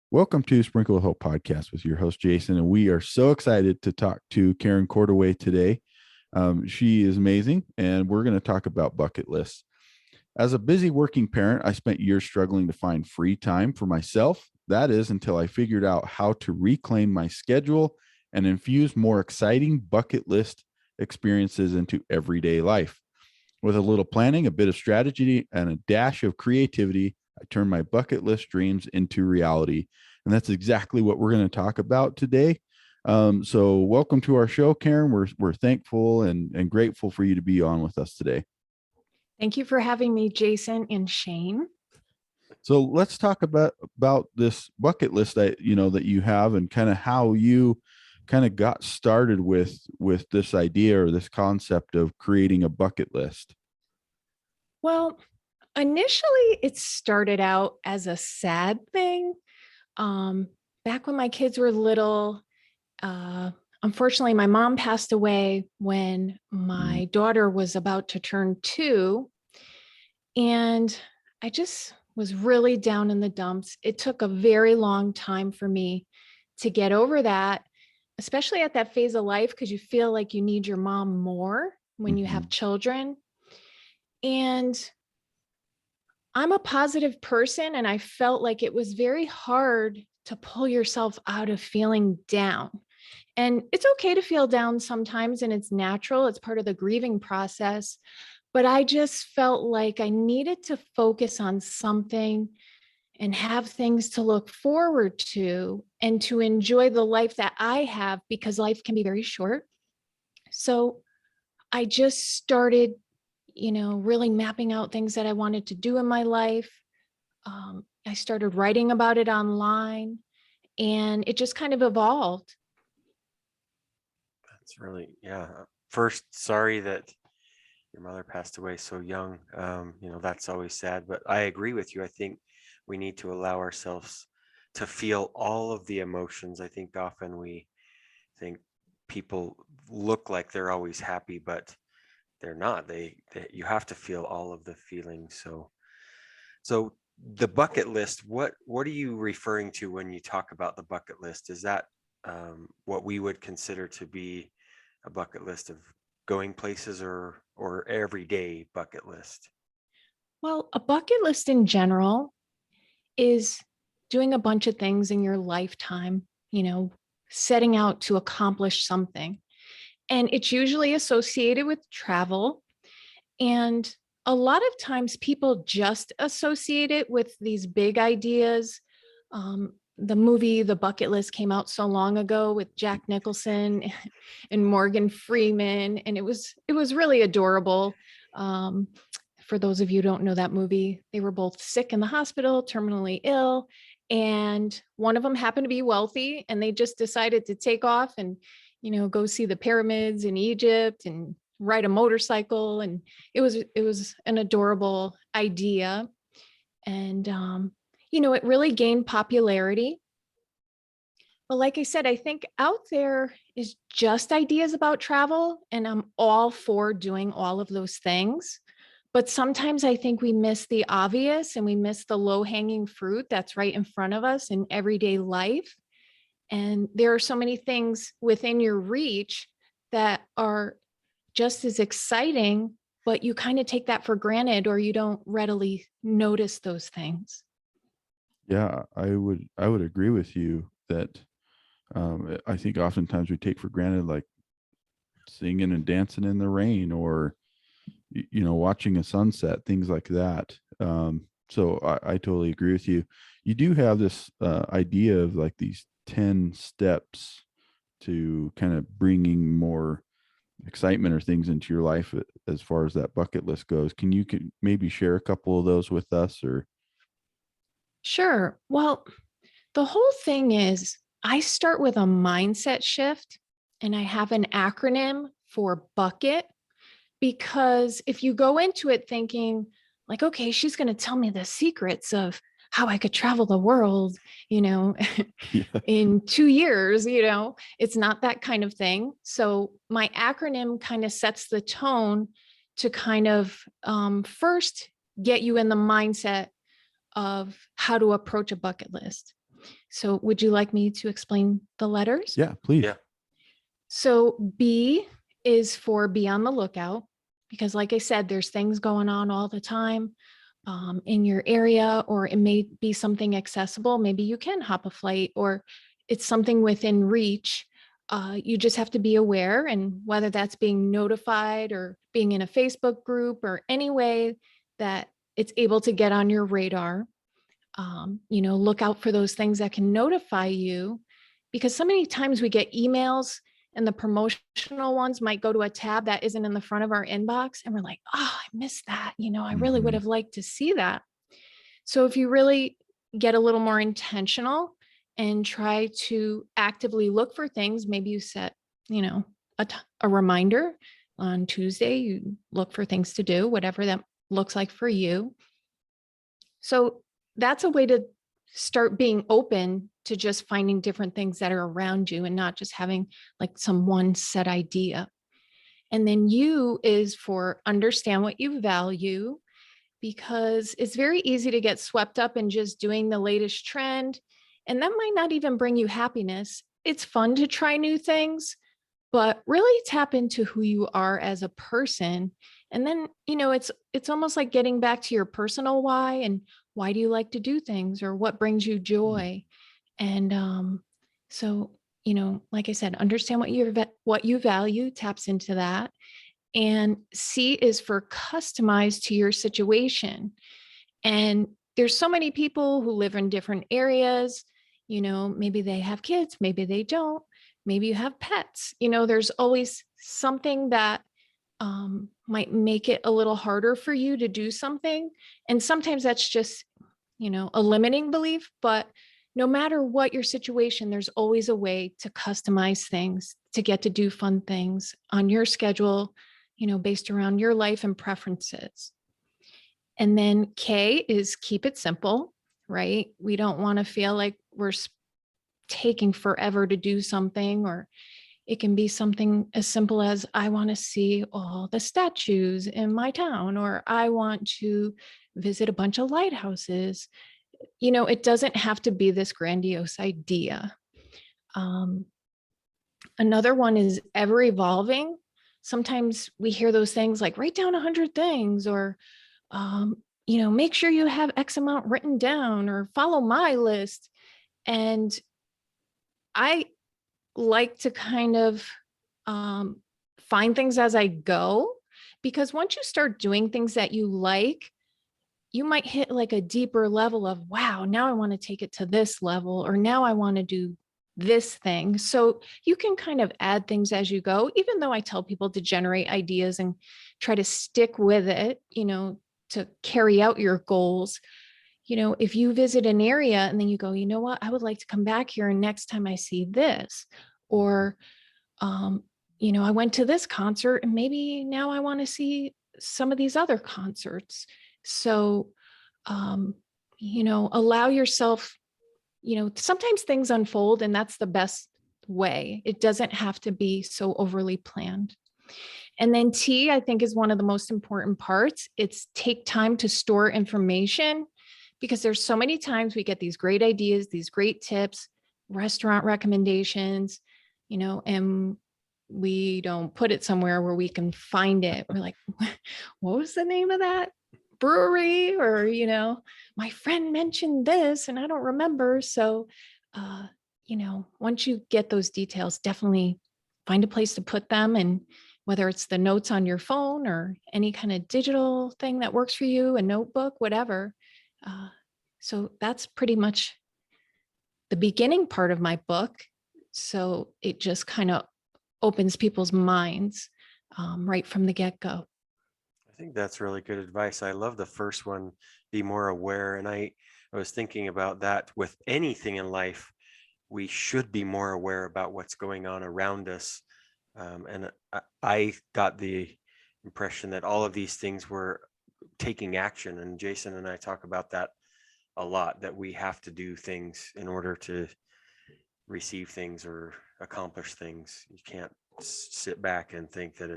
Welcome to Sprinkle of Hope podcast with your host, Jason. And we are so excited to talk to Karen Cordaway today. She is amazing, and we're going to talk about bucket lists. As a busy working parent, I spent years struggling to find free time for myself. That is until I figured out how to reclaim my schedule and infuse more exciting bucket list experiences into everyday life. With a little planning, a bit of strategy, and a dash of creativity, I turned my bucket list dreams into reality. And that's exactly what we're going to talk about today. So welcome to our show, Karen. We're thankful and grateful for you to be on with us today. Thank you for having me, Jason and Shane. So let's talk about this bucket list that you have, and kind of how you kind of got started with this idea or this concept of creating a bucket list. Well, initially it started out as a sad thing. Back when my kids were little, unfortunately, my mom passed away when my daughter was about to turn 2. And I just was really down in the dumps. It took a very long time for me to get over that, especially at that phase of life, because you feel like you need your mom more when you have children. And I'm a positive person, and I felt like it was very hard to pull yourself out of feeling down. And it's okay to feel down sometimes, and it's natural. It's part of the grieving process. But I just felt like I needed to focus on something and have things to look forward to and to enjoy the life that I have, because life can be very short. So I just started, really mapping out things that I wanted to do in my life. I started writing about it online, and it just kind of evolved. That's really, yeah. First, sorry that your mother passed away so young. That's always sad, but I agree with you. I think we need to allow ourselves to feel all of the emotions. I think often we think people look like they're always happy, but they're not. You have to feel all of the feelings. So the bucket list, what are you referring to when you talk about the bucket list? Is that what we would consider to be a bucket list of going places, or everyday bucket list? Well, a bucket list in general is doing a bunch of things in your lifetime, setting out to accomplish something. And it's usually associated with travel. And a lot of times people just associate it with these big ideas. The movie The Bucket List came out so long ago with Jack Nicholson and Morgan Freeman, and it was really adorable. For those of you who don't know that movie, they were both sick in the hospital, terminally ill, and one of them happened to be wealthy, and they just decided to take off and go see the pyramids in Egypt and ride a motorcycle. And it was an adorable idea. And it really gained popularity. But like I said, I think out there is just ideas about travel, and I'm all for doing all of those things. But sometimes I think we miss the obvious, and we miss the low-hanging fruit that's right in front of us in everyday life. And there are so many things within your reach that are just as exciting, but you kind of take that for granted, or you don't readily notice those things. Yeah, I would agree with you that I think oftentimes we take for granted, like singing and dancing in the rain, or watching a sunset, things like that. So I totally agree with you. You do have this idea of like these 10 steps to kind of bringing more excitement or things into your life as far as that bucket list goes. Can you maybe share a couple of those with us? Or Sure. Well, the whole thing is I start with a mindset shift, and I have an acronym for bucket, because if you go into it thinking like, okay, she's going to tell me the secrets of how I could travel the world, yeah. in 2 years, it's not that kind of thing. So my acronym kind of sets the tone to kind of first get you in the mindset of how to approach a bucket list. So would you like me to explain the letters? Yeah, please. Yeah. So B is for be on the lookout, because like I said, there's things going on all the time in your area, or it may be something accessible. Maybe you can hop a flight, or it's something within reach. You just have to be aware, and whether that's being notified or being in a Facebook group or any way that it's able to get on your radar, look out for those things that can notify you, because so many times we get emails and the promotional ones might go to a tab that isn't in the front of our inbox. And we're like, oh, I missed that. I really would Mhm. have liked to see that. So if you really get a little more intentional and try to actively look for things, maybe you set, a reminder on Tuesday, you look for things to do, whatever that looks like for you. So that's a way to start being open to just finding different things that are around you and not just having like some one set idea. And then U is for understand what you value, because it's very easy to get swept up in just doing the latest trend. And that might not even bring you happiness. It's fun to try new things, but really tap into who you are as a person. And then, it's almost like getting back to your personal why, and why do you like to do things, or what brings you joy. And so, like I said, understand what you value, taps into that. And C is for customized to your situation. And there's so many people who live in different areas. Maybe they have kids, maybe they don't. Maybe you have pets. There's always something that might make it a little harder for you to do something. And sometimes that's just, a limiting belief. But no matter what your situation, there's always a way to customize things to get to do fun things on your schedule, based around your life and preferences. And then K is keep it simple, right? We don't want to feel like we're taking forever to do something, or it can be something as simple as I want to see all the statues in my town, or I want to visit a bunch of lighthouses. It doesn't have to be this grandiose idea. Another one is ever evolving. Sometimes we hear those things like write down 100 things, or make sure you have X amount written down, or follow my list. And I like to kind of find things as I go, because once you start doing things that you like, you might hit like a deeper level of, wow, now I want to take it to this level, or now I want to do this thing. So you can kind of add things as you go, even though I tell people to generate ideas and try to stick with it, to carry out your goals. If you visit an area and then you go, you know what, I would like to come back here, and next time I see this, or, I went to this concert and maybe now I want to see some of these other concerts. So, allow yourself, sometimes things unfold, and that's the best way. It doesn't have to be so overly planned. And then T, I think, is one of the most important parts. It's take time to store information, because there's so many times we get these great ideas, these great tips, restaurant recommendations, and we don't put it somewhere where we can find it. We're like, what was the name of that brewery? Or, my friend mentioned this and I don't remember. So, once you get those details, definitely find a place to put them. And whether it's the notes on your phone or any kind of digital thing that works for you, a notebook, whatever. So that's pretty much the beginning part of my book. So it just kind of opens people's minds right from the get-go. I think that's really good advice. I love the first one, be more aware. And I was thinking about that with anything in life. We should be more aware about what's going on around us. And I got the impression that all of these things were taking action. And Jason and I talk about that a lot, that we have to do things in order to receive things or accomplish things. You can't sit back and think that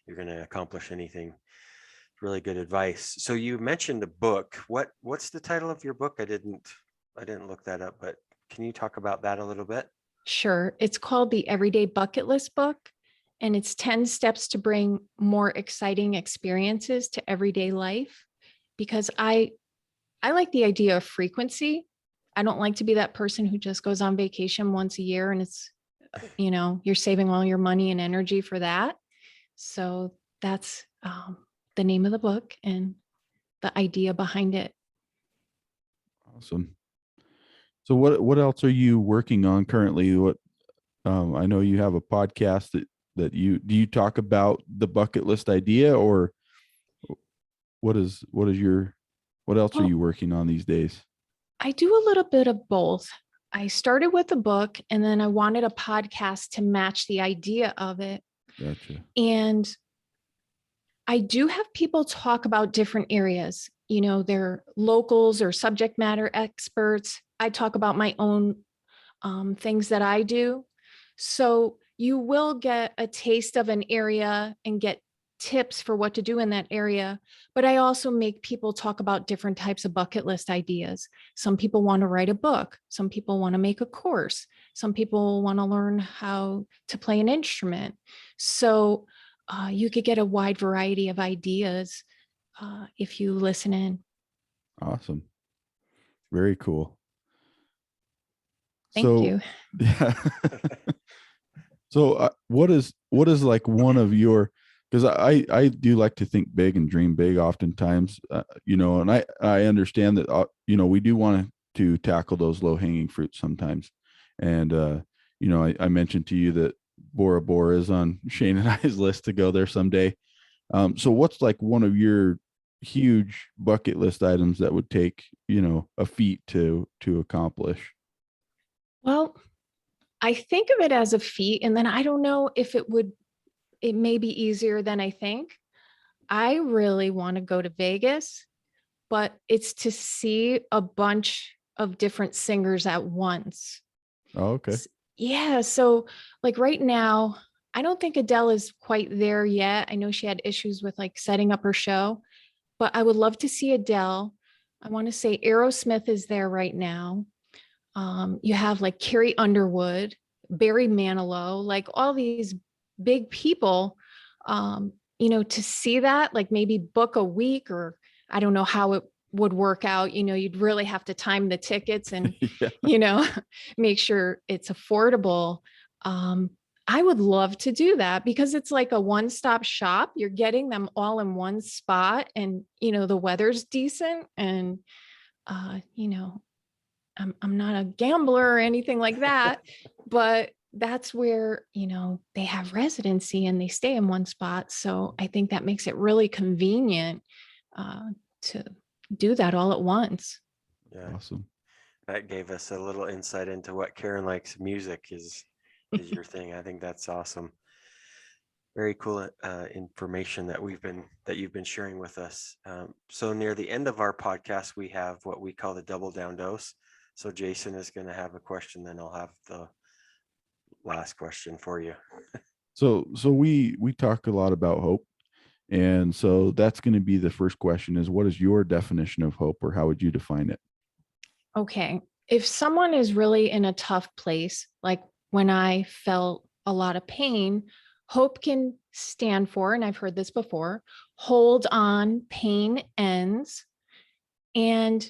you're gonna accomplish anything. Really good advice. So you mentioned a book. What's the title of your book? I didn't. I didn't look that up, but can you talk about that a little bit? Sure. It's called the Everyday Bucket List book, and it's 10 steps to bring more exciting experiences to everyday life. Because I like the idea of frequency. I don't like to be that person who just goes on vacation once a year and it's, you're saving all your money and energy for that. So that's the name of the book and the idea behind it. Awesome. So what else are you working on currently? What I know you have a podcast that you talk about the bucket list idea, or what else are Well, you working on these days? I do a little bit of both. I started with a book and then I wanted a podcast to match the idea of it. Gotcha. And I do have people talk about different areas. They're locals or subject matter experts. I talk about my own things that I do. So you will get a taste of an area and get tips for what to do in that area. But I also make people talk about different types of bucket list ideas. Some people want to write a book. Some people want to make a course. Some people want to learn how to play an instrument. So you could get a wide variety of ideas if you listen in. Awesome. Very cool. Thank you. Yeah. So what is like one of your, because I do like to think big and dream big oftentimes, and I understand that, we do want to tackle those low hanging fruits sometimes. And, I mentioned to you that Bora Bora is on Shane and I's list to go there someday. So what's like one of your huge bucket list items that would take, a feat to accomplish? Well, I think of it as a feat, and then I don't know if it may be easier than I think. I really want to go to Vegas, but it's to see a bunch of different singers at once. Oh, okay. Yeah. So, like right now, I don't think Adele is quite there yet. I know she had issues with like setting up her show, but I would love to see Adele. I want to say Aerosmith is there right now. You have like Carrie Underwood, Barry Manilow, like all these big people, to see that, like maybe book a week, or I don't know how it would work out. You'd really have to time the tickets and, Yeah. make sure it's affordable. I would love to do that because it's like a one-stop shop. You're getting them all in one spot and, the weather's decent and, I'm not a gambler or anything like that, but that's where, they have residency and they stay in one spot. So I think that makes it really convenient to do that all at once. Yeah, Awesome. that gave us a little insight into what Karen likes. Music is your thing. I think that's awesome. Very cool information that you've been sharing with us. So near the end of our podcast, we have what we call the double down dose. So Jason is going to have a question, then I'll have the last question for you. So we talk a lot about hope. And so that's going to be the first question is, what is your definition of hope, or how would you define it? Okay. If someone is really in a tough place, like when I felt a lot of pain, hope can stand for, and I've heard this before, hold on, pain ends. And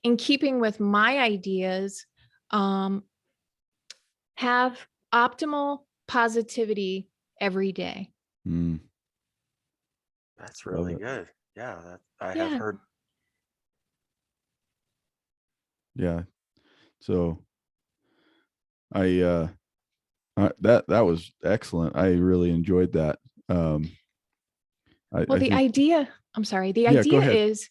in keeping with my ideas, have optimal positivity every day. Mm, That's love really it. good. Yeah, that I have Yeah. heard. Yeah. So I that was excellent. I really enjoyed that. Well, I think, the yeah, go idea ahead. is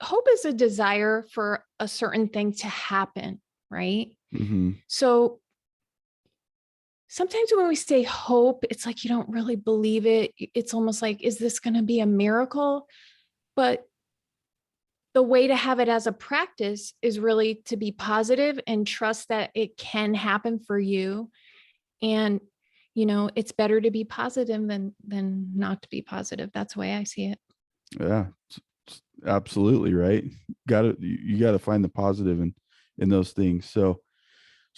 hope is a desire for a certain thing to happen, right? Mm-hmm. So sometimes when we say hope, it's like you don't really believe it. It's almost like, is this going to be a miracle? But the way to have it as a practice is really to be positive and trust that it can happen for you. And, it's better to be positive than not to be positive. That's the way I see it. Yeah, absolutely right. You got to find the positive, and in those things. So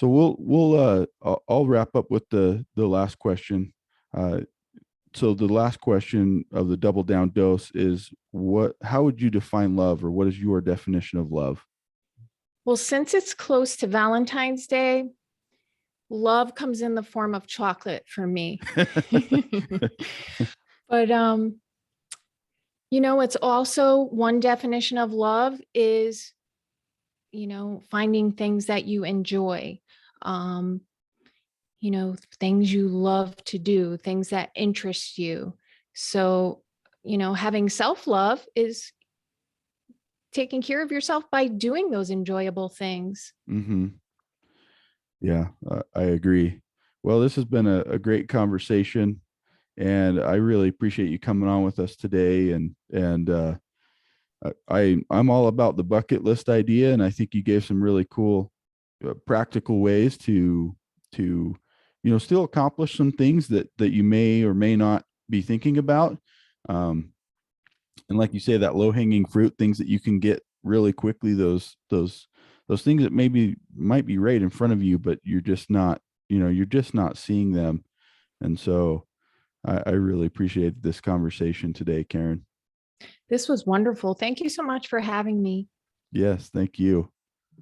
I'll wrap up with the last question. So the last question of the double down dose is, how would you define love, or what is your definition of love? Well, since it's close to Valentine's Day, love comes in the form of chocolate for me. But it's also, one definition of love is, finding things that you enjoy, things you love to do, things that interest you. So, having self-love is taking care of yourself by doing those enjoyable things. Mm-hmm. Yeah, I agree. Well, this has been a great conversation, and I really appreciate you coming on with us today. And I'm all about the bucket list idea, and I think you gave some really cool, practical ways to still accomplish some things that you may or may not be thinking about. And like you say, that low hanging fruit, things that you can get really quickly, those things that maybe might be right in front of you, but you're just not seeing them. And so I really appreciate this conversation today, Karen. This was wonderful. Thank you so much for having me. Yes, thank you.